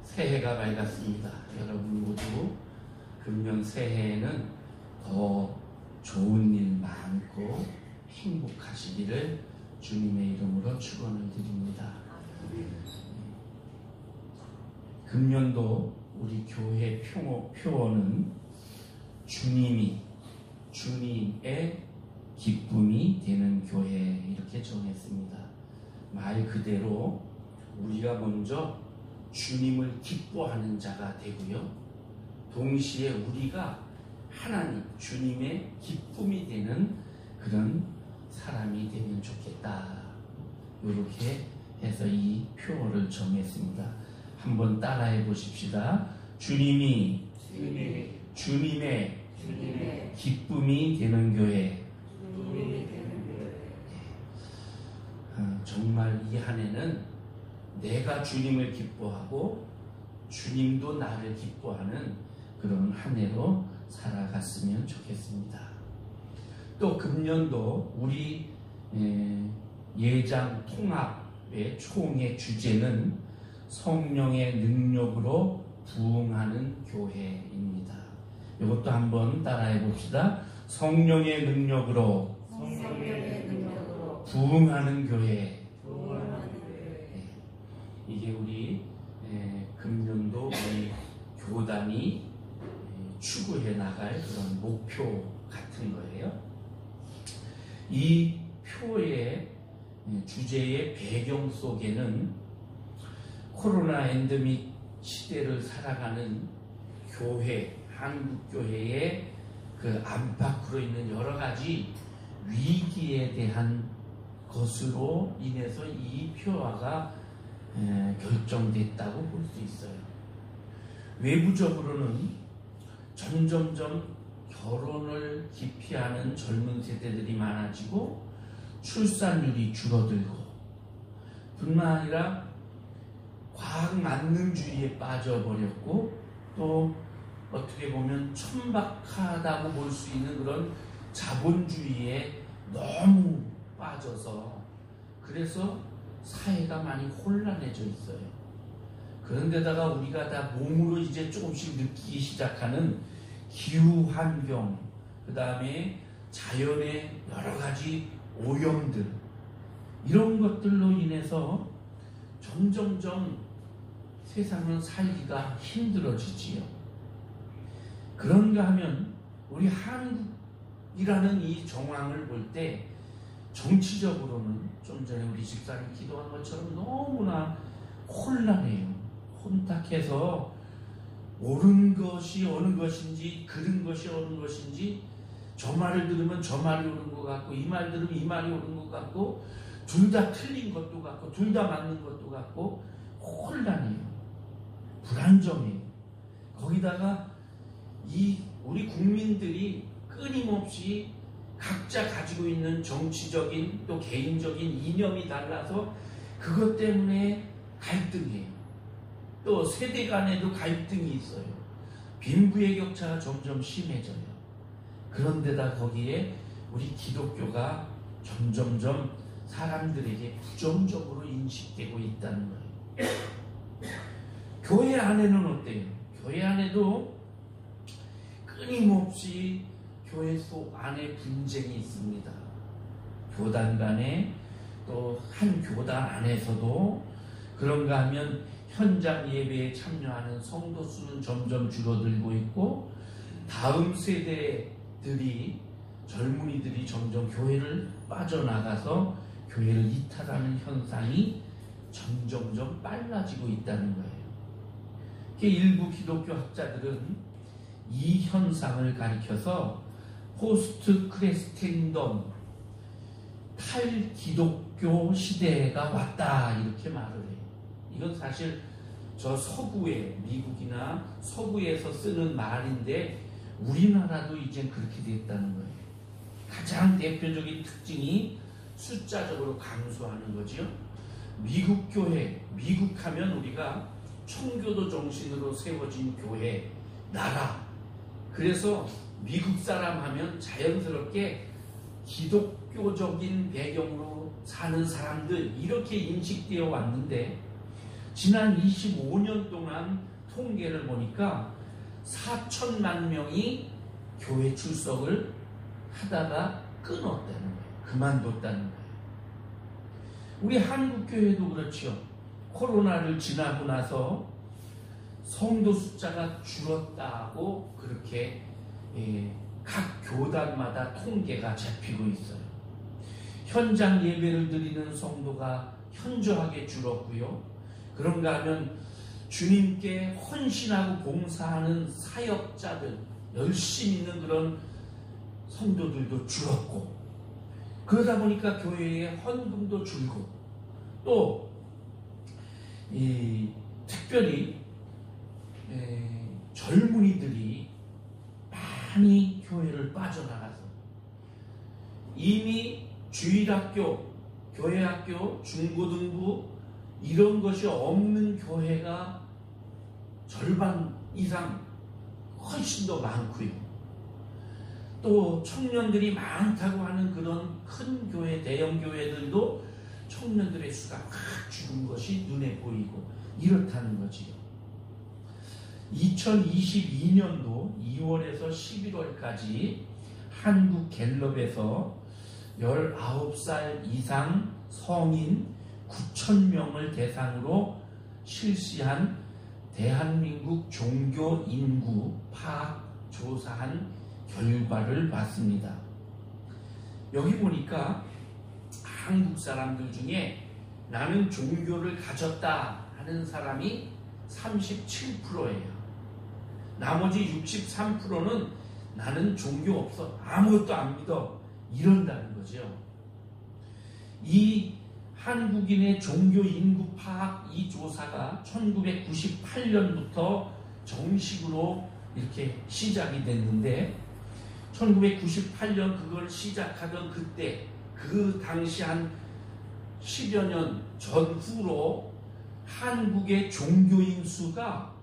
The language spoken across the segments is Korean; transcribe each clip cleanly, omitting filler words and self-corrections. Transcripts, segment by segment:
새해가 밝았습니다. 여러분 모두 금년 새해에는 더 좋은 일 많고 행복하시기를 주님의 이름으로 축원을 드립니다. 금년도 우리 교회 표어는 주님의 기쁨이 되는 교회 이렇게 정했습니다. 말 그대로 우리가 먼저 주님을 기뻐하는 자가 되고요. 동시에 우리가 하나님, 주님의 기쁨이 되는 그런 사람이 되면 좋겠다. 이렇게 해서 이 표어를 정했습니다. 한번 따라해 보십시다. 주님의 기쁨이 되는 교회. 정말 이 한 해는 내가 주님을 기뻐하고 주님도 나를 기뻐하는 그런 한 해로 살아갔으면 좋겠습니다. 또 금년도 우리 예장 통합의 총의 주제는 성령의 능력으로 부흥하는 교회입니다. 이것도 한번 따라해 봅시다. 성령의 능력으로 부흥하는 교회. 이게 우리 금년도 우리 교단이 추구해 나갈 그런 목표 같은 거예요. 이 표의 주제의 배경 속에는 코로나 엔데믹 시대를 살아가는 교회, 한국교회의 그 안팎으로 있는 여러 가지 위기에 대한 것으로 인해서 이 표화가 결정됐다고 볼 수 있어요. 외부적으로는 점점점 결혼을 기피하는 젊은 세대들이 많아지고 출산율이 줄어들고 뿐만 아니라 과학 만능주의에 빠져버렸고 또 어떻게 보면 천박하다고 볼 수 있는 그런 자본주의에 너무 빠져서 그래서 사회가 많이 혼란해져 있어요. 그런데다가 우리가 다 몸으로 이제 조금씩 느끼기 시작하는 기후환경, 그 다음에 자연의 여러 가지 오염들, 이런 것들로 인해서 점점점 세상은 살기가 힘들어지지요. 그런가 하면 우리 한국이라는 이 정황을 볼 때 정치적으로는 좀 전에 우리 집사님 기도한 것처럼 너무나 혼란해요. 혼탁해서 옳은 것이 어느 것인지 그른 것이 어느 것인지 저 말을 들으면 저 말이 옳은 것 같고 이 말 들으면 이 말이 옳은 것 같고 둘 다 틀린 것도 같고 둘 다 맞는 것도 같고 혼란해요. 불안정해요. 거기다가 이 우리 국민들이 끊임없이 각자 가지고 있는 정치적인 또 개인적인 이념이 달라서 그것 때문에 갈등해요. 또 세대 간에도 갈등이 있어요. 빈부의 격차가 점점 심해져요. 그런데다 거기에 우리 기독교가 점점점 사람들에게 부정적으로 인식되고 있다는 거예요. 교회 안에는 어때요? 교회 안에도 끊임없이 교회 속 안에 분쟁이 있습니다. 교단 간에 또 한 교단 안에서도 그런가 하면 현장 예배에 참여하는 성도 수는 점점 줄어들고 있고 다음 세대들이 젊은이들이 점점 교회를 빠져나가서 교회를 이탈하는 현상이 점점점 빨라지고 있다는 거예요. 일부 기독교 학자들은 이 현상을 가리켜서 포스트 크리스텐덤, 탈기독교 시대가 왔다 이렇게 말을 해요. 이건 사실 저 서구의 미국이나 서구에서 쓰는 말인데 우리나라도 이제 그렇게 됐다는 거예요. 가장 대표적인 특징이 숫자적으로 감소하는 거지요. 미국 교회, 미국 하면 우리가 청교도 정신으로 세워진 교회, 나라. 그래서 미국 사람 하면 자연스럽게 기독교적인 배경으로 사는 사람들 이렇게 인식되어 왔는데 지난 25년 동안 통계를 보니까 4천만 명이 교회 출석을 하다가 끊었다는 거예요. 그만뒀다는 거예요. 우리 한국교회도 그렇죠. 코로나를 지나고 나서 성도 숫자가 줄었다고 그렇게 각 교단마다 통계가 잡히고 있어요. 현장 예배를 드리는 성도가 현저하게 줄었고요. 그런가 하면 주님께 헌신하고 봉사하는 사역자들, 열심히 있는 그런 성도들도 줄었고, 그러다 보니까 교회의 헌금도 줄고, 또 특별히 젊은이들이 많이 교회를 빠져나가서 이미 주일학교, 교회학교, 중고등부 이런 것이 없는 교회가 절반 이상 훨씬 더 많고요. 또 청년들이 많다고 하는 그런 큰 교회, 대형 교회들도 청년들의 수가 확 줄은 것이 눈에 보이고 이렇다는 거지요. 2022년도 2월에서 11월까지 한국 갤럽에서 19살 이상 성인 9,000명을 대상으로 실시한 대한민국 종교 인구 파악 조사한 결과를 봤습니다. 여기 보니까 한국 사람들 중에 나는 종교를 가졌다 하는 사람이 37%예요. 나머지 63%는 나는 종교 없어, 아무것도 안 믿어, 이런다는 거죠. 이 한국인의 종교 인구 파악 이 조사가 1998년부터 정식으로 이렇게 시작이 됐는데, 1998년 그걸 시작하던 그때, 그 당시 한 10여 년 전후로 한국의 종교인 수가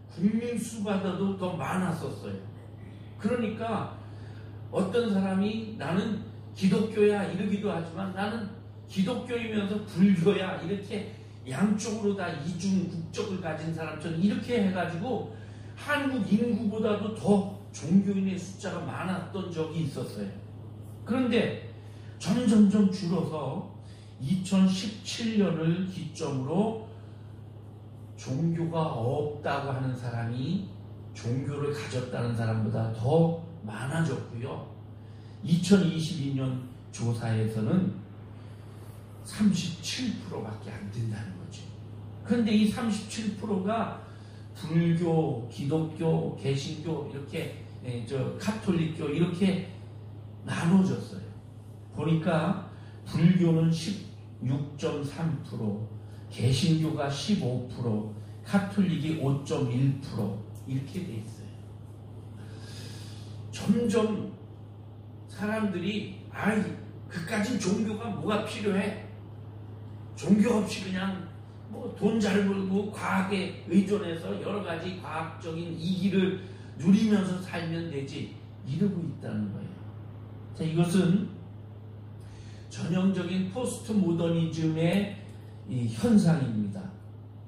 국민 수보다도 더 많았었어요. 그러니까 어떤 사람이 나는 기독교야 이러기도 하지만 나는 기독교이면서 불교야, 이렇게 양쪽으로 다 이중 국적을 가진 사람처럼 이렇게 해가지고 한국 인구보다도 더 종교인의 숫자가 많았던 적이 있었어요. 그런데 점점점 줄어서 2017년을 기점으로 종교가 없다고 하는 사람이 종교를 가졌다는 사람보다 더 많아졌고요. 2022년 조사에서는 37%밖에 안 된다는 거죠. 그런데 이 37%가 불교, 기독교, 개신교, 이렇게 카톨릭교 이렇게 나눠졌어요. 보니까 불교는 16.3%, 개신교가 15%, 카톨릭이 5.1% 이렇게 돼 있어요. 점점 사람들이 그까진 종교가 뭐가 필요해? 종교 없이 그냥 돈 잘 벌고 과학에 의존해서 여러 가지 과학적인 이기를 누리면서 살면 되지, 이러고 있다는 거예요. 자, 이것은 전형적인 포스트 모더니즘의 이 현상입니다.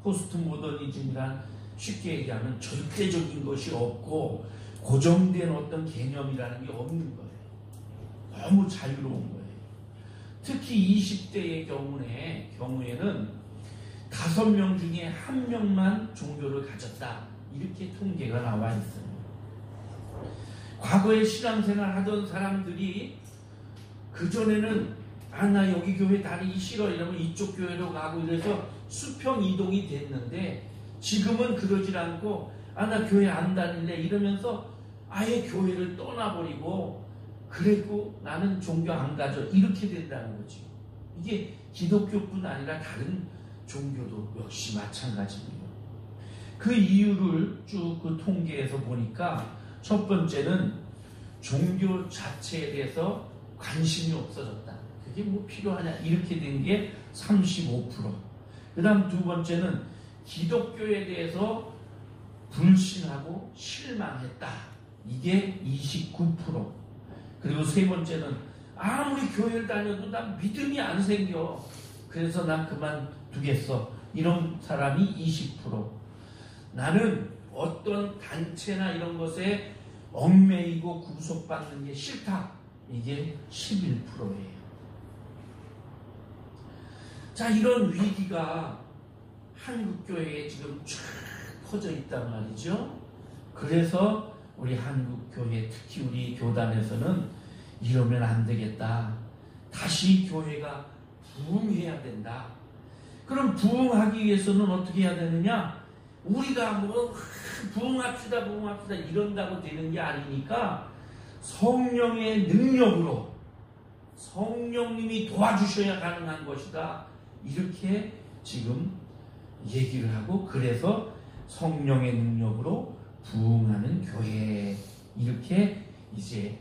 포스트 모더니즘이란 쉽게 얘기하면 절대적인 것이 없고 고정된 어떤 개념이라는 게 없는 거예요. 너무 자유로운 거예요. 특히 20대의 경우에는 5명 중에 1명만 종교를 가졌다, 이렇게 통계가 나와 있어요. 과거에 신앙생활 하던 사람들이 그전에는 나 여기 교회 다니기 싫어 이러면 이쪽 교회로 가고 이래서 수평 이동이 됐는데, 지금은 그러질 않고 나 교회 안 다닐래 이러면서 아예 교회를 떠나버리고, 그래도 나는 종교 안 가져, 이렇게 된다는 거죠. 이게 기독교뿐 아니라 다른 종교도 역시 마찬가지입니다. 그 이유를 쭉 그 통계에서 보니까, 첫 번째는 종교 자체에 대해서 관심이 없어졌다. 그게 뭐 필요하냐, 이렇게 된 게 35%. 그 다음 두 번째는 기독교에 대해서 불신하고 실망했다. 이게 29%. 그리고 세 번째는 아무리 교회를 다녀도 난 믿음이 안 생겨, 그래서 난 그만두겠어, 이런 사람이 20%. 나는 어떤 단체나 이런 것에 얽매이고 구속받는 게 싫다. 이게 11%예요. 자, 이런 위기가 한국교회에 지금 쫙 퍼져 있단 말이죠. 그래서 우리 한국교회, 특히 우리 교단에서는 이러면 안 되겠다. 다시 교회가 부흥해야 된다. 그럼 부흥하기 위해서는 어떻게 해야 되느냐? 우리가 뭐 부흥합시다 이런다고 되는 게 아니니까 성령의 능력으로 성령님이 도와주셔야 가능한 것이다. 이렇게 지금 얘기를 하고, 그래서 성령의 능력으로 부흥하는 교회, 이렇게 이제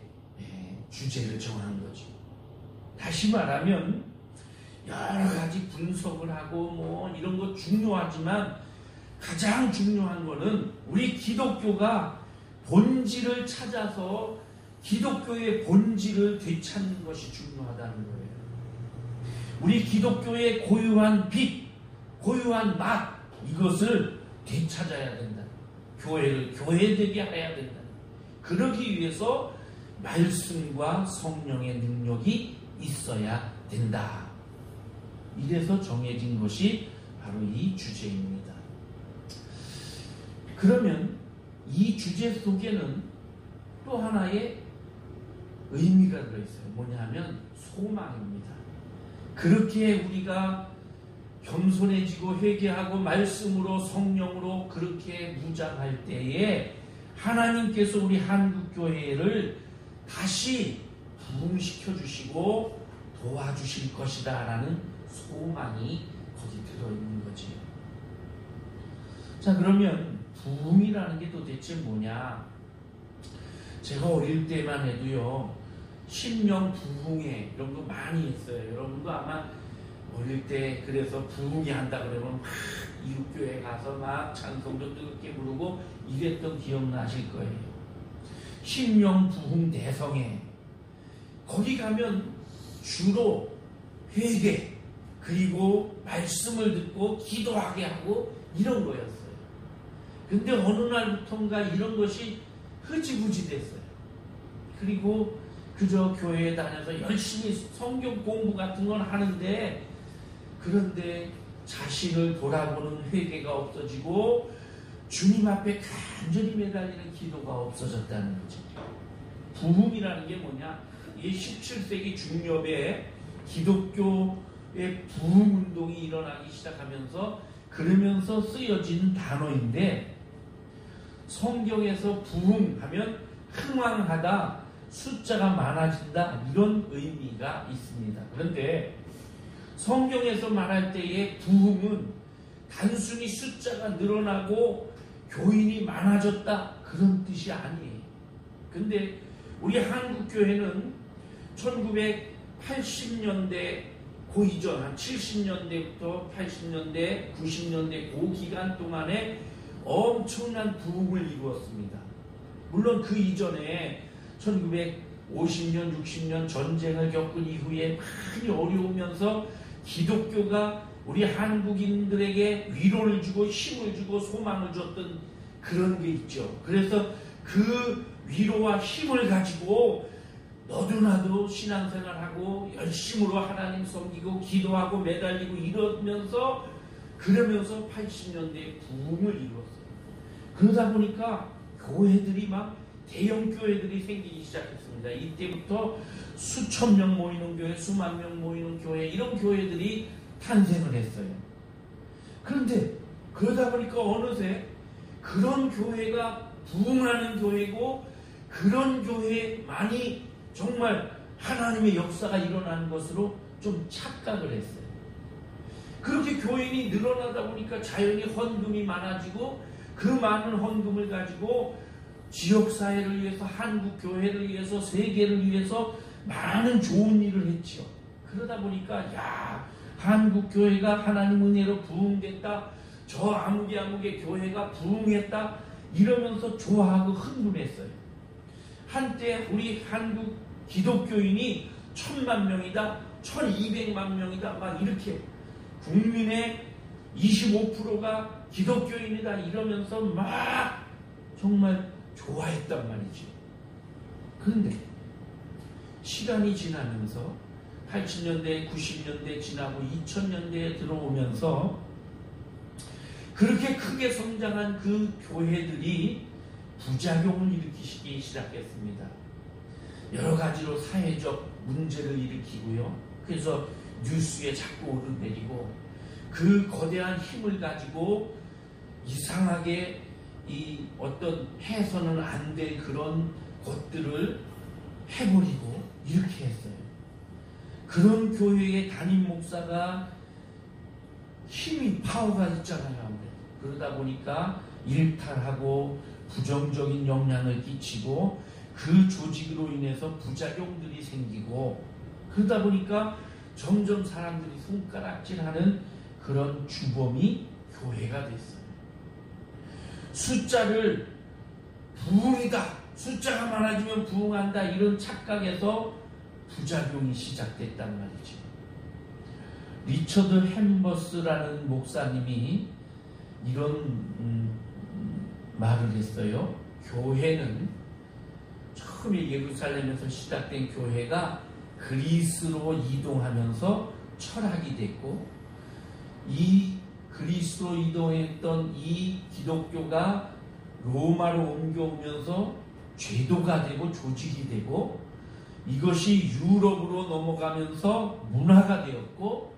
주제를 정한 거죠. 다시 말하면 여러 가지 분석을 하고 뭐 이런 거 중요하지만 가장 중요한 거는 우리 기독교가 본질을 찾아서 기독교의 본질을 되찾는 것이 중요하다는 거예요. 우리 기독교의 고유한 빛, 고유한 맛, 이것을 되찾아야 된다. 교회를 교회되게 해야 된다. 그러기 위해서 말씀과 성령의 능력이 있어야 된다. 이래서 정해진 것이 바로 이 주제입니다. 그러면 이 주제 속에는 또 하나의 의미가 들어있어요. 뭐냐 하면 소망입니다. 그렇게 우리가 겸손해지고 회개하고 말씀으로 성령으로 그렇게 무장할 때에 하나님께서 우리 한국교회를 다시 부흥시켜 주시고 도와주실 것이다 라는 소망이 거기 들어있는 거지. 자, 그러면 부흥이라는 게 도대체 뭐냐? 제가 어릴 때만 해도요, 신령 부흥회 이런 거 많이 했어요. 여러분도 아마 어릴 때 그래서 부흥회 한다 그러면 막 이웃교회 가서 막 찬송도 뜨겁게 부르고 이랬던 기억나실 거예요. 신령 부흥 대성회, 거기 가면 주로 회개 그리고 말씀을 듣고 기도하게 하고 이런 거였어요. 근데 어느 날부터인가 이런 것이 흐지부지 됐어요. 그리고 그저 교회에 다녀서 열심히 성경 공부 같은 건 하는데, 그런데 자신을 돌아보는 회개가 없어지고 주님 앞에 간절히 매달리는 기도가 없어졌다는 거죠. 부흥이라는 게 뭐냐? 이 17세기 중엽에 기독교의 부흥운동이 일어나기 시작하면서 그러면서 쓰여진 단어인데, 성경에서 부흥하면 흥왕하다, 숫자가 많아진다, 이런 의미가 있습니다. 그런데 성경에서 말할 때의 부흥은 단순히 숫자가 늘어나고 교인이 많아졌다, 그런 뜻이 아니에요. 근데 우리 한국교회는 1980년대 그 이전 한 70년대부터 80년대, 90년대 그 기간 동안에 엄청난 부흥을 이루었습니다. 물론 그 이전에 1950년, 60년 전쟁을 겪은 이후에 많이 어려우면서 기독교가 우리 한국인들에게 위로를 주고 힘을 주고 소망을 줬던 그런 게 있죠. 그래서 그 위로와 힘을 가지고 너도 나도 신앙생활하고 열심으로 하나님 섬기고 기도하고 매달리고 이러면서 그러면서 80년대에 부흥을 이루었어요. 그러다 보니까 교회들이 막 대형 교회들이 생기기 시작했습니다. 이때부터 수천 명 모이는 교회, 수만 명 모이는 교회, 이런 교회들이 탄생을 했어요. 그런데 그러다 보니까 어느새 그런 교회가 부흥하는 교회고, 그런 교회만이 정말 하나님의 역사가 일어나는 것으로 좀 착각을 했어요. 그렇게 교인이 늘어나다 보니까 자연히 헌금이 많아지고, 그 많은 헌금을 가지고 지역사회를 위해서, 한국교회를 위해서, 세계를 위해서 많은 좋은 일을 했죠. 그러다 보니까 야, 한국교회가 하나님 은혜로 부흥됐다, 저 아무개 교회가 부흥했다, 이러면서 좋아하고 흥분했어요. 한때 우리 한국 기독교인이 1000만 명이다, 1200만 명이다, 막 이렇게 국민의 25%가 기독교인이다 이러면서 막 정말 좋아했단 말이지. 그런데 시간이 지나면서 80년대, 90년대 지나고 2000년대에 들어오면서 그렇게 크게 성장한 그 교회들이 부작용을 일으키기 시작했습니다. 여러 가지로 사회적 문제를 일으키고요. 그래서 뉴스에 자꾸 오르내리고 그 거대한 힘을 가지고 이상하게 이 어떤 해서는 안 될 그런 것들을 해버리고 이렇게 했어요. 그런 교회의 담임 목사가 힘이 파워가 있잖아요. 그러다 보니까 일탈하고 부정적인 영향을 끼치고 그 조직으로 인해서 부작용들이 생기고 그러다 보니까 점점 사람들이 손가락질하는 그런 주범이 교회가 됐어요. 숫자를 부흥이다, 숫자가 많아지면 부흥한다 이런 착각에서 부작용이 시작됐단 말이죠. 리처드 햄버스라는 목사님이 이런 말을 했어요. 교회는 처음에 예루살렘에서 시작된 교회가 그리스로 이동하면서 철학이 됐고 이 그리스로 이동했던 이 기독교가 로마로 옮겨오면서 제도가 되고 조직이 되고 이것이 유럽으로 넘어가면서 문화가 되었고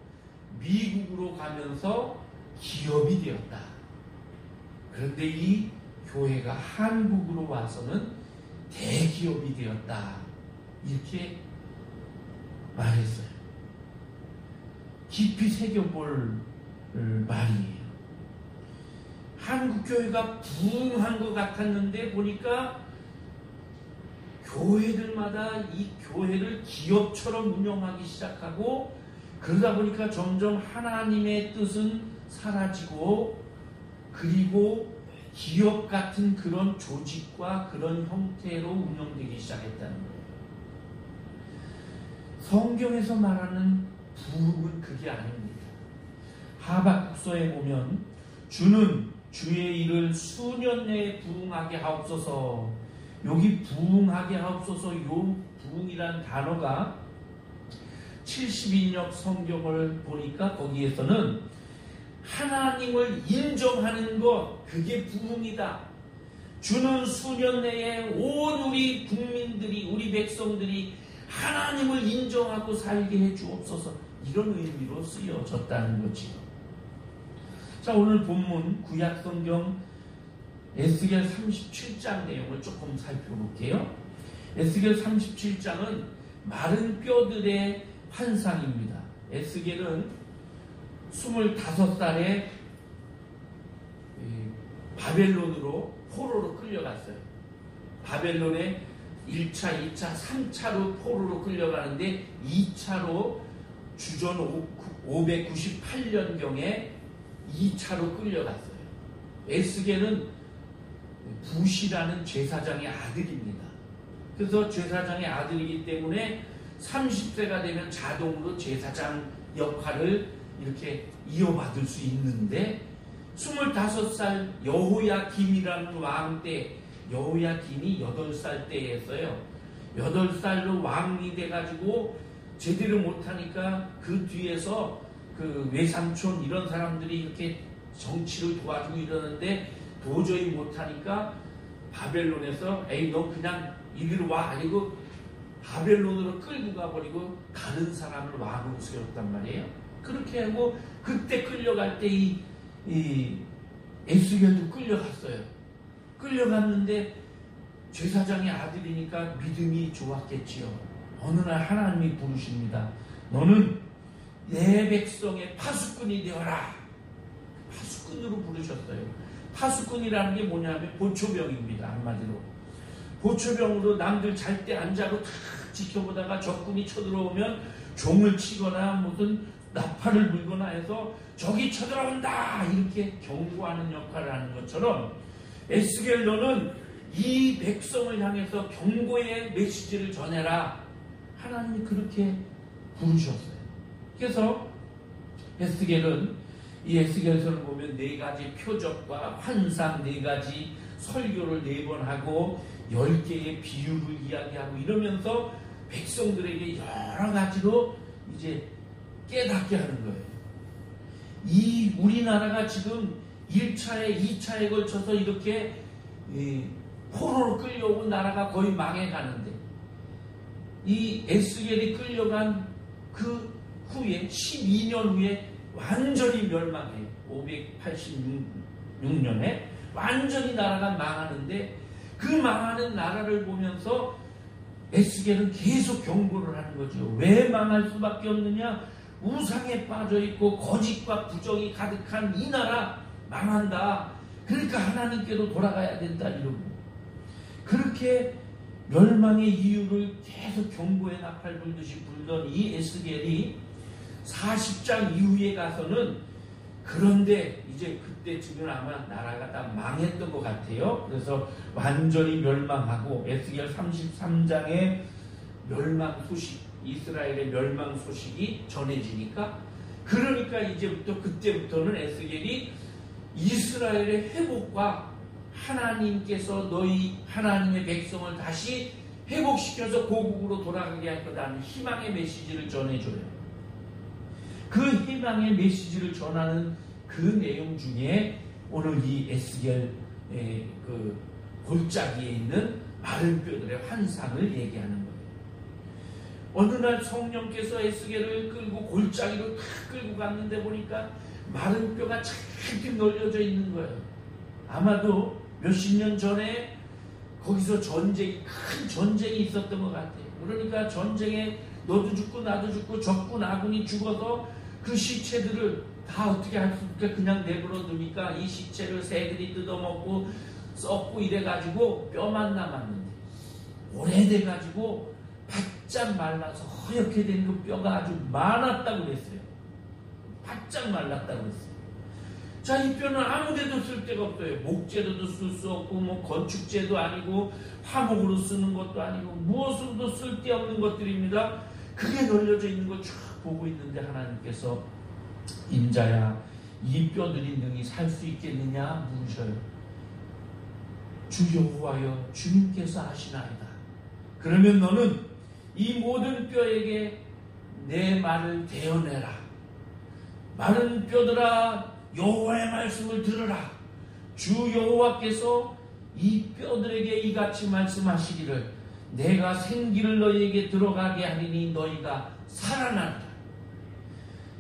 미국으로 가면서 기업이 되었다. 그런데 이 교회가 한국으로 와서는 대기업이 되었다. 이렇게 말했어요. 깊이 새겨볼 말이에요. 한국 교회가 부흥한 것 같았는데 보니까 교회들마다 이 교회를 기업처럼 운영하기 시작하고 그러다 보니까 점점 하나님의 뜻은 사라지고 그리고 기업 같은 그런 조직과 그런 형태로 운영되기 시작했다는 거예요. 성경에서 말하는 부흥은 그게 아닙니다. 하박국서에 보면 주는 주의 일을 수년 내에 부흥하게 하옵소서. 여기 부흥하게 하옵소서 요 부흥이라는 단어가 70인역 성경을 보니까 거기에서는 하나님을 인정하는 것 그게 부흥이다. 주는 수년 내에 온 우리 국민들이 우리 백성들이 하나님을 인정하고 살게 해 주옵소서 이런 의미로 쓰여졌다는 거지요. 자, 오늘 본문 구약성경 에스겔 37장 내용을 조금 살펴볼게요. 에스겔 37장은 마른 뼈들의 환상입니다. 에스겔은 25살에 바벨론으로 포로로 끌려갔어요. 바벨론에 1차, 2차, 3차로 포로로 끌려가는데 2차로 주전 598년경에 2차로 끌려갔어요. 에스겔은 붓이라는 제사장의 아들입니다. 그래서 제사장의 아들이기 때문에 30세가 되면 자동으로 제사장 역할을 이렇게 이어받을 수 있는데 25살 여호야김이라는 왕 때 여호야김이 8살 때였어요. 8살로 왕이 돼가지고 제대로 못하니까 그 뒤에서 그 외삼촌 이런 사람들이 이렇게 정치를 도와주고 이러는데 도저히 못하니까 바벨론에서 에이 너 그냥 이리로 와 아니고 바벨론으로 끌고 가버리고 가는 사람을 왕으로 세웠단 말이에요. 그렇게 하고 그때 끌려갈 때 이 에스겔도 끌려갔어요. 끌려갔는데 제사장의 아들이니까 믿음이 좋았겠지요. 어느 날 하나님이 부르십니다. 너는 내 백성의 파수꾼이 되어라. 파수꾼으로 부르셨어요. 파수꾼이라는 게 뭐냐면 보초병입니다. 한마디로 보초병으로 남들 잘 때 안 자고 탁 지켜보다가 적군이 쳐들어오면 종을 치거나 무슨 나팔을 불거나 해서 적이 쳐들어온다 이렇게 경고하는 역할을 하는 것처럼 에스겔 너는 이 백성을 향해서 경고의 메시지를 전해라. 하나님이 그렇게 부르셨어요. 그래서 에스겔은 이 에스겔서를 보면 4가지 표적과 환상 4가지 설교를 4번 하고 10개의 비유를 이야기하고 이러면서 백성들에게 여러 가지로 이제 깨닫게 하는 거예요. 이 우리나라가 지금 1차에 2차에 걸쳐서 이렇게 포로로 끌려온 나라가 거의 망해가는데 이 에스겔이 끌려간 그 후에 12년 후에 완전히 멸망해요. 586년에 완전히 나라가 망하는데 그 망하는 나라를 보면서 에스겔은 계속 경고를 하는 거죠. 왜 망할 수밖에 없느냐? 우상에 빠져있고 거짓과 부정이 가득한 이 나라 망한다. 그러니까 하나님께로 돌아가야 된다 이러고 그렇게 멸망의 이유를 계속 경고의 나팔 불듯이 불던 이 에스겔이 40장 이후에 가서는 그런데 이제 그때쯤은 아마 나라가 다 망했던 것 같아요. 그래서 완전히 멸망하고 에스겔 33장의 멸망 소식, 이스라엘의 멸망 소식이 전해지니까 그러니까 이제부터 그때부터는 에스겔이 이스라엘의 회복과 하나님께서 너희 하나님의 백성을 다시 회복시켜서 고국으로 돌아가게 할 거다는 희망의 메시지를 전해줘요. 그 희망의 메시지를 전하는 그 내용 중에 오늘 이 에스겔 그 골짜기에 있는 마른 뼈들의 환상을 얘기하는 거예요. 어느 날 성령께서 에스겔을 끌고 골짜기로 탁 끌고 갔는데 보니까 마른 뼈가 잔뜩 널려져 있는 거예요. 아마도 몇십 년 전에 거기서 큰 전쟁이 있었던 것 같아요. 그러니까 전쟁에 너도 죽고 나도 죽고 적군 아군이 죽어서 그 시체들을 다 어떻게 할 수 없게 그냥 내버려 두니까 이 시체를 새들이 뜯어먹고 썩고 이래가지고 뼈만 남았는데 오래돼가지고 바짝 말라서 허옇게 된 그 뼈가 아주 많았다고 그랬어요. 바짝 말랐다고 그랬어요. 자, 이 뼈는 아무데도 쓸 데가 없어요. 목재로도 쓸 수 없고 뭐 건축재도 아니고 화목으로 쓰는 것도 아니고 무엇으로도 쓸데없는 것들입니다. 그게 널려져 있는 거 쭉 보고 있는데 하나님께서 인자야 이 뼈들이 능히 살 수 있겠느냐 물으셔요. 주 여호와여 주님께서 아시나이다. 그러면 너는 이 모든 뼈에게 내 말을 대어내라. 마른 뼈들아 여호와의 말씀을 들으라. 주 여호와께서 이 뼈들에게 이같이 말씀하시기를 내가 생기를 너희에게 들어가게 하리니 너희가 살아나리라.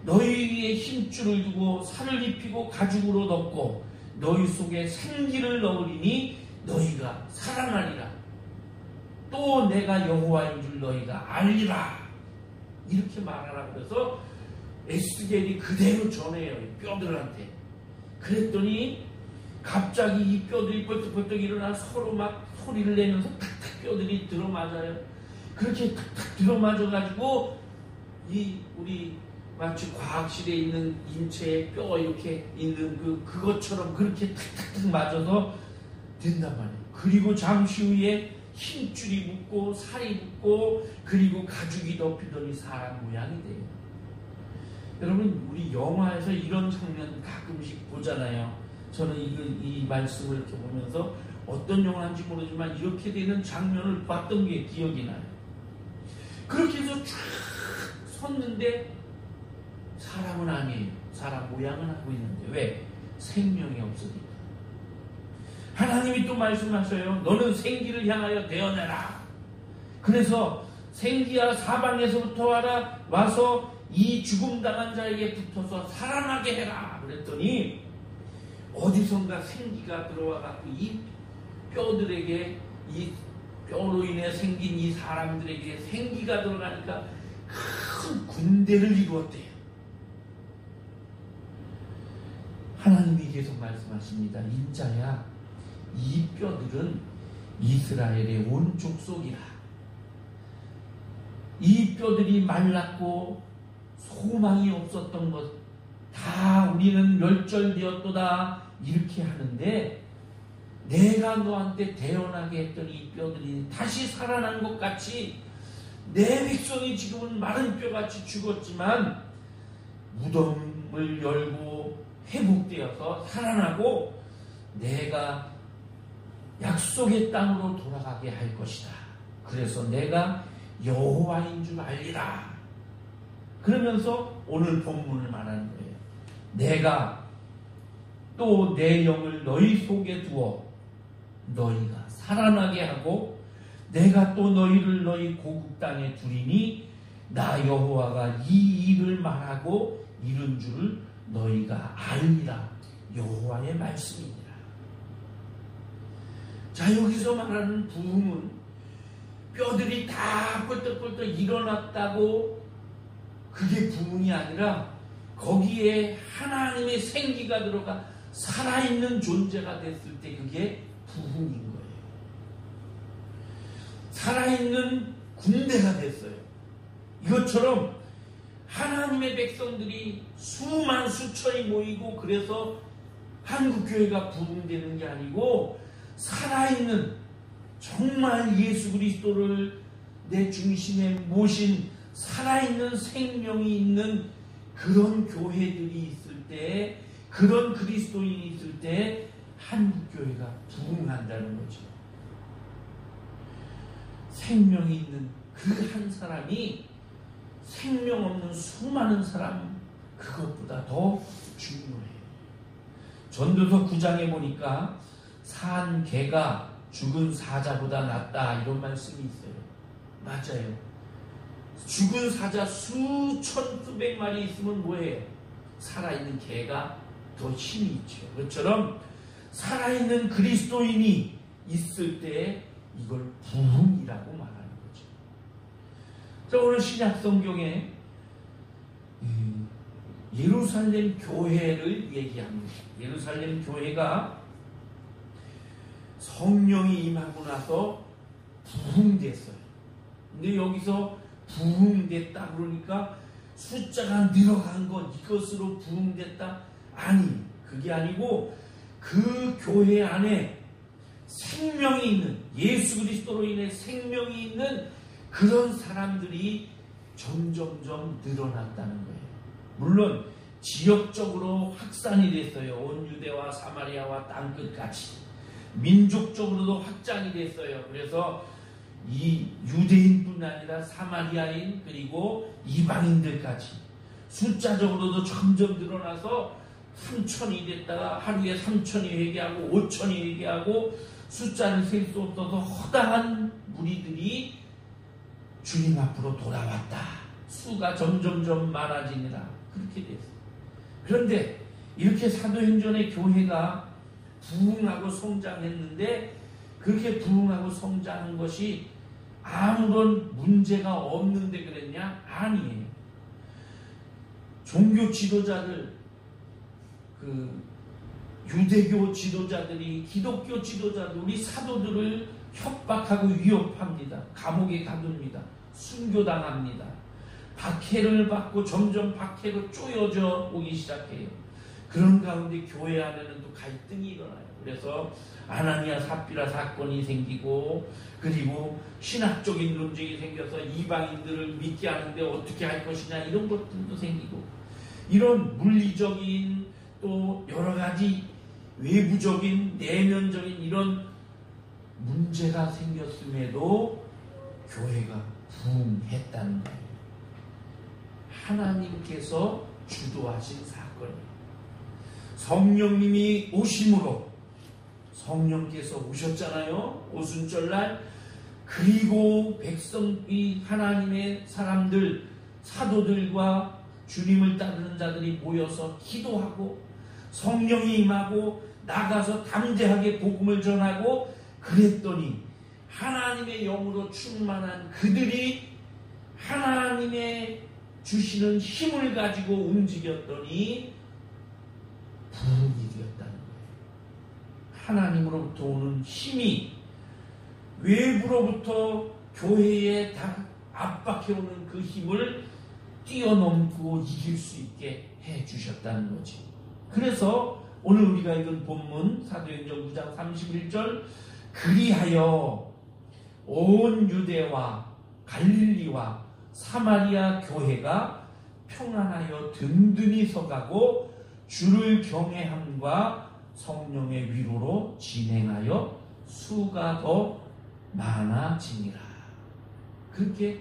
너희 위에 힘줄을 두고 살을 입히고 가죽으로 덮고 너희 속에 생기를 넣으리니 너희가 살아나리라. 또 내가 여호와인 줄 너희가 알리라. 이렇게 말하라. 그래서 에스겔이 그대로 전해요. 뼈들한테. 그랬더니 갑자기 이 뼈들이 벌떡벌떡 일어나 서로 막 소리를 내면서 탁탁 뼈들이 들어맞아요. 그렇게 탁탁 들어맞아가지고 이 우리 마치 과학실에 있는 인체에 뼈 이렇게 있는 그것처럼 그렇게 탁탁탁 맞아서 된단 말이에요. 그리고 잠시 후에 힘줄이 붙고 살이 붙고 그리고 가죽이 덮이더니 사람 모양이 돼요. 여러분 우리 영화에서 이런 장면 가끔씩 보잖아요. 저는 이 말씀을 이렇게 보면서 어떤 영화인지 모르지만 이렇게 되는 장면을 봤던 게 기억이 나요. 그렇게 해서 쫙 섰는데 사람은 아니에요. 사람 모양은 하고 있는데 왜? 생명이 없으니까. 하나님이 또 말씀하셔요. 너는 생기를 향하여 되어내라. 그래서 생기야 사방에서부터 와서 이 죽음당한 자에게 붙어서 살아나게 해라. 그랬더니 어디선가 생기가 들어와갖고 이 뼈들에게 이 뼈로 인해 생긴 이 사람들에게 생기가 들어가니까 큰 군대를 이루었대요. 하나님이 계속 말씀하십니다. 인자야 이 뼈들은 이스라엘의 온 족속이라. 이 뼈들이 말랐고 소망이 없었던 것 다 우리는 멸절되었도다 이렇게 하는데 내가 너한테 대언하게 했던 이 뼈들이 다시 살아난 것 같이 내 백성이 지금은 마른 뼈같이 죽었지만 무덤을 열고 회복되어서 살아나고 내가 약속의 땅으로 돌아가게 할 것이다. 그래서 내가 여호와인 줄 알리라. 그러면서 오늘 본문을 말하는 거예요. 내가 또 내 영을 너희 속에 두어 너희가 살아나게 하고 내가 또 너희를 너희 고국 땅에 두리니 나 여호와가 이 일을 말하고 이룬 줄을 너희가 알리라. 여호와의 말씀입니다. 자, 여기서 말하는 부흥은 뼈들이 다 뿔떡뿔떡 일어났다고 그게 부흥이 아니라 거기에 하나님의 생기가 들어가 살아있는 존재가 됐을 때 그게 부흥인 거예요. 살아있는 군대가 됐어요. 이것처럼 하나님의 백성들이 수만 수천이 모이고 그래서 한국교회가 부흥되는 게 아니고 살아있는 정말 예수 그리스도를 내 중심에 모신 살아있는 생명이 있는 그런 교회들이 있을 때, 그런 그리스도인이 있을 때 한국교회가 부흥한다는 거죠. 생명이 있는 그 한 사람이 생명 없는 수많은 사람 그것보다 더 중요해요. 전도서 9장에 보니까 산 개가 죽은 사자보다 낫다 이런 말씀이 있어요. 맞아요. 죽은 사자 수천 수백 마리 있으면 뭐예요? 살아있는 개가 더 힘이 있죠. 그것처럼 살아있는 그리스도인이 있을 때 이걸 부흥이라고 말하는 거죠. 자, 오늘 신약 성경에 예루살렘 교회를 얘기합니다. 예루살렘 교회가 성령이 임하고 나서 부흥됐어요. 근데 여기서 부흥됐다 그러니까 숫자가 늘어간 것 이것으로 부흥됐다? 아니, 그게 아니고 그 교회 안에 생명이 있는, 예수 그리스도로 인해 생명이 있는 그런 사람들이 점점점 늘어났다는 거예요. 물론 지역적으로 확산이 됐어요. 온 유대와 사마리아와 땅끝까지. 민족적으로도 확장이 됐어요. 그래서 이 유대인뿐 아니라 사마리아인 그리고 이방인들까지 숫자적으로도 점점 늘어나서 3천이 됐다가 하루에 3천이 회개하고 5천이 회개하고 숫자를 셀 수 없어서 허다한 무리들이 주님 앞으로 돌아왔다. 수가 점점점 많아지니라. 그렇게 됐어요. 그런데 이렇게 사도행전의 교회가 부흥하고 성장했는데 그렇게 부흥하고 성장한 것이 아무런 문제가 없는데 그랬냐? 아니에요. 종교 지도자들, 유대교 지도자들이 기독교 지도자들, 우리 사도들을 협박하고 위협합니다. 감옥에 가둡니다. 순교당합니다. 박해를 받고 점점 박해로 쪼여져 오기 시작해요. 그런 가운데 교회 안에는 또 갈등이 일어나요. 그래서 아나니아 삽비라 사건이 생기고 그리고 신학적인 논쟁이 생겨서 이방인들을 믿게 하는데 어떻게 할 것이냐 이런 것들도 생기고 이런 물리적인 또 여러 가지 외부적인 내면적인 이런 문제가 생겼음에도 교회가 부흥했다는 거예요. 하나님께서 주도하신 사건이에요. 성령님이 오심으로 성령께서 오셨잖아요. 오순절날. 그리고 백성이 하나님의 사람들 사도들과 주님을 따르는 자들이 모여서 기도하고 성령이 임하고 나가서 담대하게 복음을 전하고 그랬더니 하나님의 영으로 충만한 그들이 하나님의 주시는 힘을 가지고 움직였더니 부흥이 되었다는 거예요. 하나님으로부터 오는 힘이 외부로부터 교회에 다 압박해오는 그 힘을 뛰어넘고 이길 수 있게 해주셨다는 거지. 그래서 오늘 우리가 읽은 본문 사도행전 9장 31절 그리하여 온 유대와 갈릴리와 사마리아 교회가 평안하여 든든히 서가고 주를 경외함과 성령의 위로로 진행하여 수가 더 많아지니라. 그렇게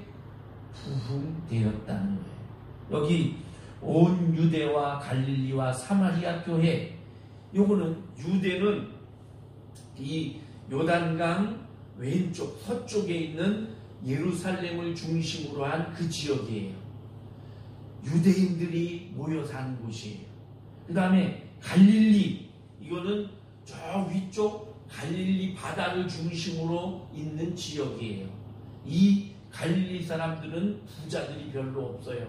부흥되었다는 거예요. 여기 온 유대와 갈릴리와 사마리아 교회, 요거는 유대는 이 요단강 왼쪽 서쪽에 있는 예루살렘을 중심으로 한 그 지역이에요. 유대인들이 모여 사는 곳이에요. 그 다음에 갈릴리, 이거는 저 위쪽 갈릴리 바다를 중심으로 있는 지역이에요. 이 갈릴리 사람들은 부자들이 별로 없어요.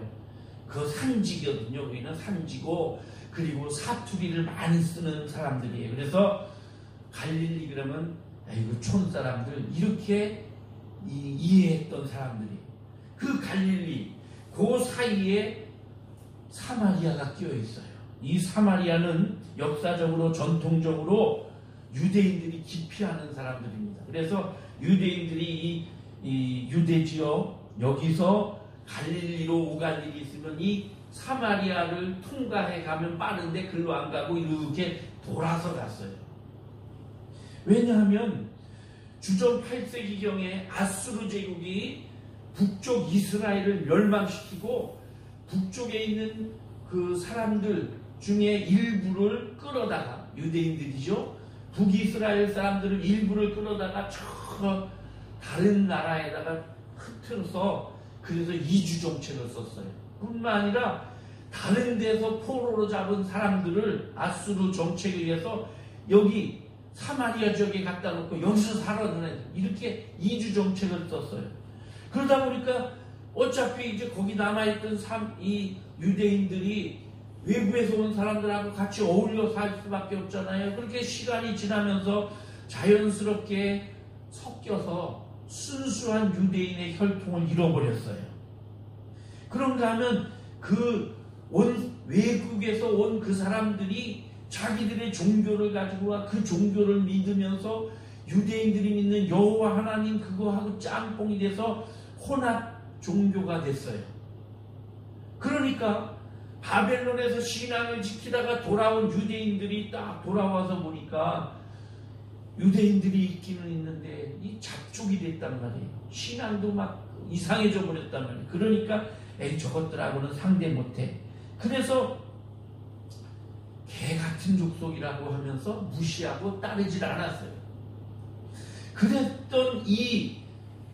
그 산지거든요. 여기는 산지고, 그리고 사투리를 많이 쓰는 사람들이에요. 그래서 갈릴리 그러면 이거 촌 사람들, 이렇게 이해했던 사람들이. 그 갈릴리, 그 사이에 사마리아가 끼어 있어요. 이 사마리아는 역사적으로 전통적으로 유대인들이 기피하는 사람들입니다. 그래서 유대인들이 이 유대 지역, 여기서 갈릴리로 오갈 일이 있으면 이 사마리아를 통과해 가면 빠른데 글로 안 가고 이렇게 돌아서 갔어요. 왜냐하면 주전 8세기경에 아수르 제국이 북쪽 이스라엘을 멸망시키고 북쪽에 있는 그 사람들 중에 일부를 끌어다가, 유대인들이죠, 북이스라엘 사람들을 일부를 끌어다가 저 다른 나라에다가 흩어서, 그래서 이주 정책을 썼어요. 뿐만 아니라 다른 데서 포로로 잡은 사람들을 아수르 정책에 의해서 여기 사마리아 지역에 갖다 놓고 여기서 살아는, 이렇게 이주 정책을 썼어요. 그러다 보니까 어차피 이제 거기 남아있던 이 유대인들이 외부에서 온 사람들하고 같이 어울려 살 수밖에 없잖아요. 그렇게 시간이 지나면서 자연스럽게 섞여서 순수한 유대인의 혈통을 잃어버렸어요. 그런가 하면 외국에서 온 그 사람들이 자기들의 종교를 가지고 와 그 종교를 믿으면서 유대인들이 믿는 여호와 하나님 그거하고 짬뽕이 돼서 혼합 종교가 됐어요. 그러니까 바벨론에서 신앙을 지키다가 돌아온 유대인들이 딱 돌아와서 보니까 유대인들이 있기는 있는데 이 잡족이 됐단 말이에요. 신앙도 막 이상해져 버렸단 말이에요. 그러니까 저것들하고는 상대 못해. 그래서 개 같은 족속이라고 하면서 무시하고 따르질 않았어요. 그랬던 이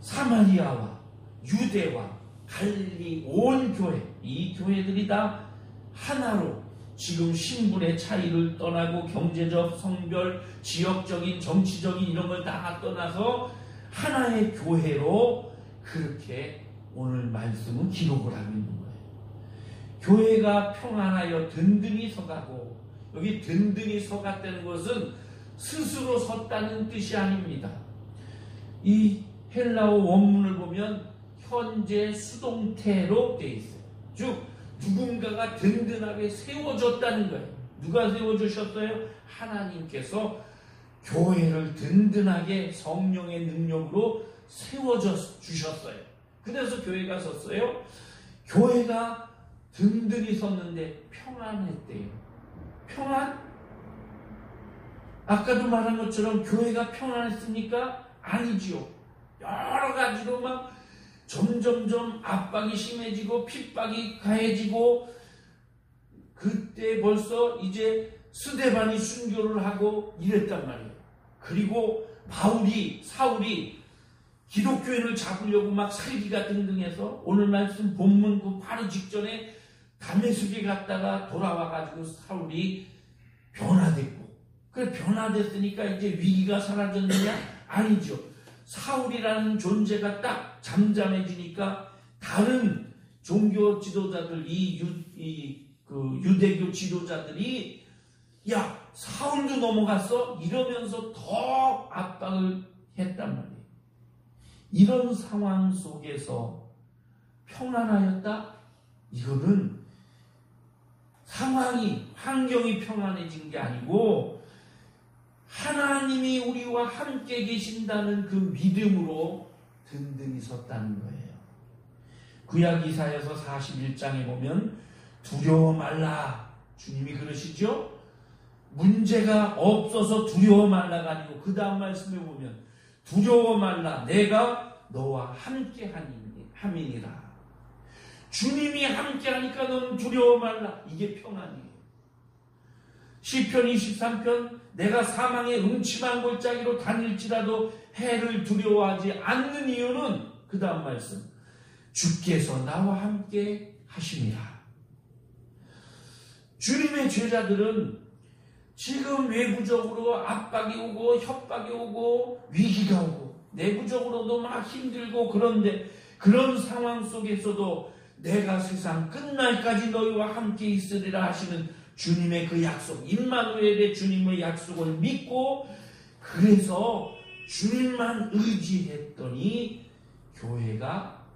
사마리아와 유대와 갈릴리 온 교회, 이 교회들이 다 하나로 지금 신분의 차이를 떠나고 경제적, 성별, 지역적인, 정치적인 이런 걸 다 떠나서 하나의 교회로 그렇게 오늘 말씀은 기록을 하고 있는 거예요. 교회가 평안하여 든든히 서가고, 여기 든든히 서갔다는 것은 스스로 섰다는 뜻이 아닙니다. 이 헬라어 원문을 보면 현재 수동태로 되어 있어요. 즉 누군가가 든든하게 세워졌다는 거예요. 누가 세워주셨어요? 하나님께서 교회를 든든하게 성령의 능력으로 세워주셨어요. 그래서 교회가 섰어요. 교회가 든든히 섰는데 평안했대요. 평안? 아까도 말한 것처럼 교회가 평안했습니까? 아니지요. 여러 가지로 막 점점점 압박이 심해지고 핍박이 가해지고, 그때 벌써 이제 스데반이 순교를 하고 이랬단 말이에요. 그리고 사울이 기독교인을 잡으려고 막 살기가 등등해서 오늘 말씀 본문 그 바로 직전에 다메섹에 갔다가 돌아와가지고 사울이 변화됐고, 그 변화됐으니까 이제 위기가 사라졌느냐? 아니죠. 사울이라는 존재가 딱 잠잠해지니까 다른 종교 지도자들, 유대교 지도자들이 야, 사울도 넘어갔어? 이러면서 더 압박을 했단 말이에요. 이런 상황 속에서 평안하였다? 이거는 환경이 평안해진 게 아니고 하나님이 우리와 함께 계신다는 그 믿음으로 든든히 섰다는 거예요. 구약 이사야서 41장에 보면 두려워 말라, 주님이 그러시죠? 문제가 없어서 두려워 말라가 아니고 그 다음 말씀에 보면 두려워 말라 내가 너와 함께 함이니라. 주님이 함께 하니까 너는 두려워 말라. 이게 평안이에요. 시편 23편 내가 사망의 음침한 골짜기로 다닐지라도 해를 두려워하지 않는 이유는 그 다음 말씀 주께서 나와 함께 하심이라. 주님의 제자들은 지금 외부적으로 압박이 오고 협박이 오고 위기가 오고 내부적으로도 막 힘들고 그런데 그런 상황 속에서도 내가 세상 끝날까지 너희와 함께 있으리라 하시는 주님의 그 약속, 임마누엘의 주님의 약속을 믿고 그래서 주님만 의지했더니 교회가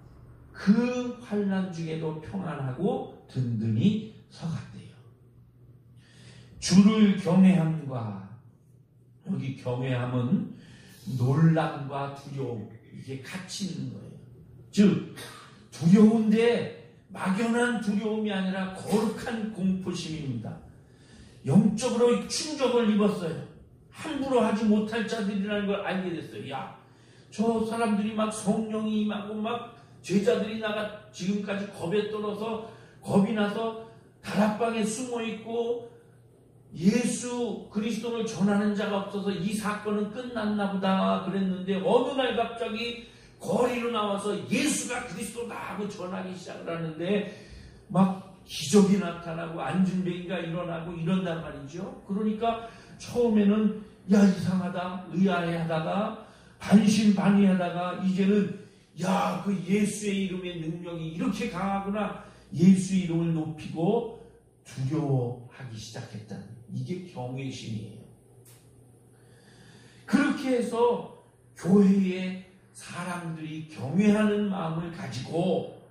그 환난 중에도 평안하고 든든히 서갔대요. 주를 경외함과 여기 경외함은 놀람과 두려움 이게 같이 있는 거예요. 즉 두려운데 막연한 두려움이 아니라 거룩한 공포심입니다. 영적으로 충격을 입었어요. 함부로 하지 못할 자들이라는 걸 알게 됐어요. 야, 저 사람들이 막 성령이 임하고 막 제자들이 나가 지금까지 겁에 떨어서 겁이 나서 다락방에 숨어 있고 예수 그리스도를 전하는 자가 없어서 이 사건은 끝났나 보다 그랬는데 어느 날 갑자기 거리로 나와서 예수가 그리스도다 하고 전하기 시작을 하는데 막 기적이 나타나고 안진뱅이가 일어나고 이런단 말이죠. 그러니까 처음에는 야 이상하다 의아해하다가 반신반의하다가 이제는 야 그 예수의 이름의 능력이 이렇게 강하구나 예수의 이름을 높이고 두려워하기 시작했다는 이게 경외심이에요. 그렇게 해서 교회에 사람들이 경외하는 마음을 가지고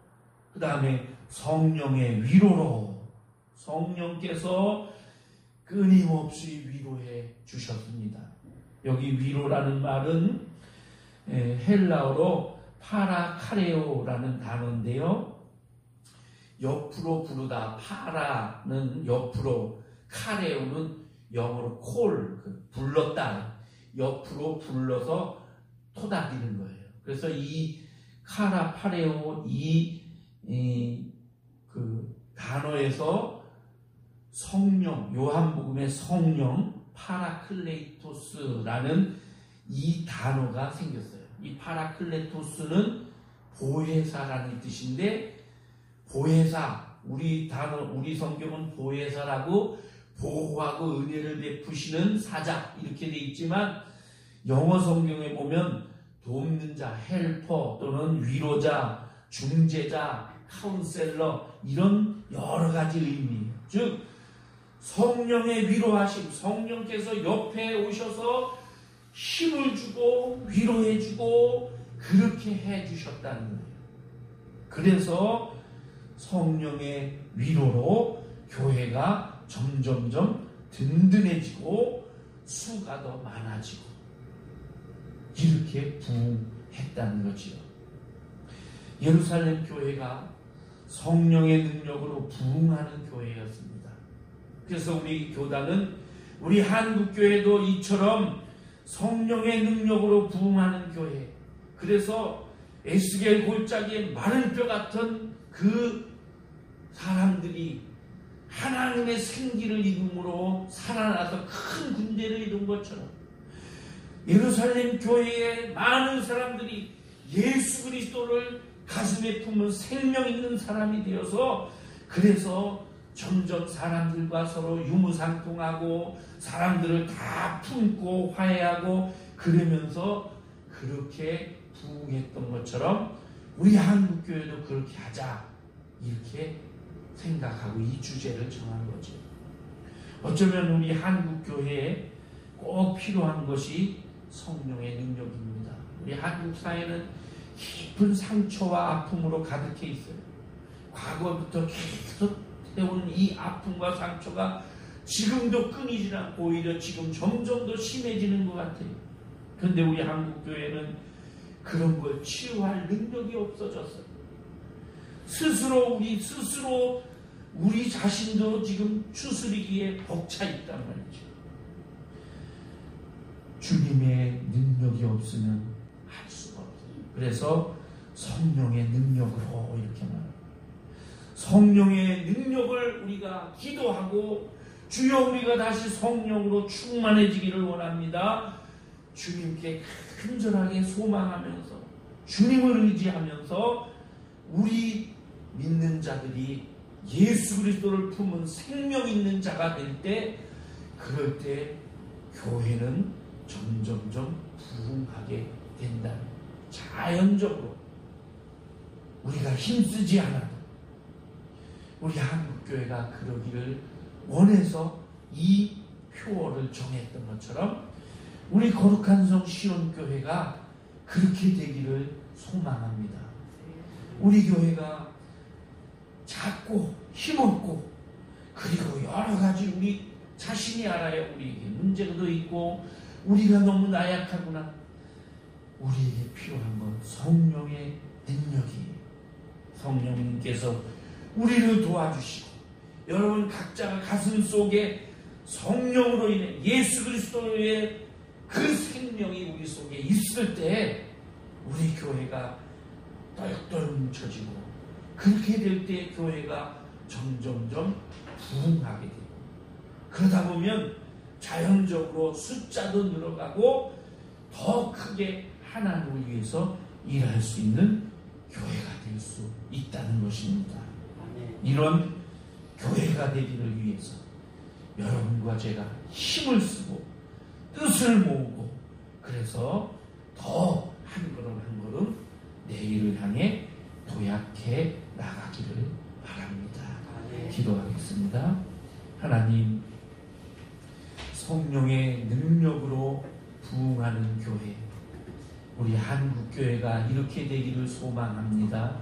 그 다음에 성령의 위로로 성령께서 끊임없이 위로해 주셨습니다. 여기 위로라는 말은 헬라어로 파라카레오라는 단어인데요. 옆으로 부르다 파라는 옆으로 카레오는 영어로 콜 불렀다 옆으로 불러서 토닥이는 거예요. 그래서 이 카라 파레오 그 단어에서 성령 요한복음의 성령 파라클레이토스라는 이 단어가 생겼어요. 이 파라클레토스는 보혜사라는 뜻인데 보혜사 우리 성경은 보혜사라고 보호하고 은혜를 베푸시는 사자 이렇게 돼 있지만 영어 성경에 보면 돕는 자, 헬퍼 또는 위로자, 중재자, 카운셀러 이런 여러 가지 의미. 즉 성령의 위로하심, 성령께서 옆에 오셔서 힘을 주고 위로해 주고 그렇게 해 주셨다는 거예요. 그래서 성령의 위로로 교회가 점점점 든든해지고 수가 더 많아지고 이렇게 부흥했다는 거지요. 예루살렘 교회가 성령의 능력으로 부흥하는 교회였습니다. 그래서 우리 교단은 우리 한국교회도 이처럼 성령의 능력으로 부흥하는 교회. 그래서 에스겔 골짜기에 마른 뼈 같은 그 사람들이 하나님의 생기를 입음으로 살아나서 큰 군대를 이룬 것처럼 예루살렘 교회에 많은 사람들이 예수 그리스도를 가슴에 품은 생명 있는 사람이 되어서 그래서 점점 사람들과 서로 유무상통하고 사람들을 다 품고 화해하고 그러면서 그렇게 부흥했던 것처럼 우리 한국교회도 그렇게 하자 이렇게 생각하고 이 주제를 정한 거죠. 어쩌면 우리 한국교회에 꼭 필요한 것이 성령의 능력입니다. 우리 한국 사회는 깊은 상처와 아픔으로 가득해 있어요. 과거부터 계속 해온 이 아픔과 상처가 지금도 끊이지 않고 오히려 지금 점점 더 심해지는 것 같아요. 그런데 우리 한국교회는 그런 걸 치유할 능력이 없어졌어요. 우리 스스로 우리 자신도 지금 추스리기에 벅차 있단 말이죠. 주님의 능력이 없으면 할 수가 없어요. 그래서 성령의 능력으로 이렇게 말합니다. 성령의 능력을 우리가 기도하고 주여 우리가 다시 성령으로 충만해지기를 원합니다. 주님께 간절하게 소망하면서 주님을 의지하면서 우리 믿는 자들이 예수 그리스도를 품은 생명 있는 자가 될 때, 그럴 때 교회는 점점점 부흥하게 된다. 자연적으로 우리가 힘쓰지 않아도 우리 한국교회가 그러기를 원해서 이 표어를 정했던 것처럼 우리 거룩한 성 시온교회가 그렇게 되기를 소망합니다. 우리 교회가 작고 힘없고 그리고 여러 가지 우리 자신이 알아요. 우리에게 문제도 있고 우리가 너무 나약하구나. 우리에게 필요한 건 성령의 능력이에요. 성령님께서 우리를 도와주시고 여러분 각자가 가슴 속에 성령으로 인해 예수 그리스도의 그 생명이 우리 속에 있을 때 우리 교회가 똘똘 뭉쳐지고, 그렇게 될 때 교회가 점점점 부흥하게 되고, 그러다 보면 자연적으로 숫자도 늘어가고 더 크게 하나님을 위해서 일할 수 있는 교회가 될 수 있다는 것입니다. 이런 교회가 되기를 위해서 여러분과 제가 힘을 쓰고 뜻을 모으고, 그래서 더 한 걸음 한 걸음 내일을 향해 도약해 나가기를 바랍니다. 기도하겠습니다. 하나님, 성령의 능력으로 부흥하는 교회, 우리 한국교회가 이렇게 되기를 소망합니다.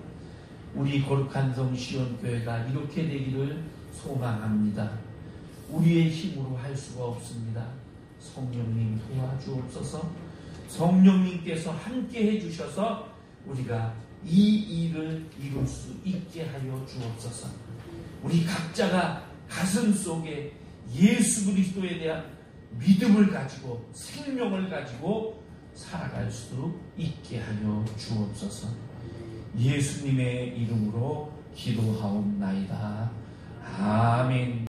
우리 거룩한 성 시온교회가 이렇게 되기를 소망합니다. 우리의 힘으로 할 수가 없습니다. 성령님 도와주옵소서. 성령님께서 함께 해주셔서 우리가 이 일을 이룰 수 있게 하여 주옵소서. 우리 각자가 가슴 속에 예수 그리스도에 대한 믿음을 가지고 생명을 가지고 살아갈 수 있게 하여 주옵소서. 예수님의 이름으로 기도하옵나이다. 아멘.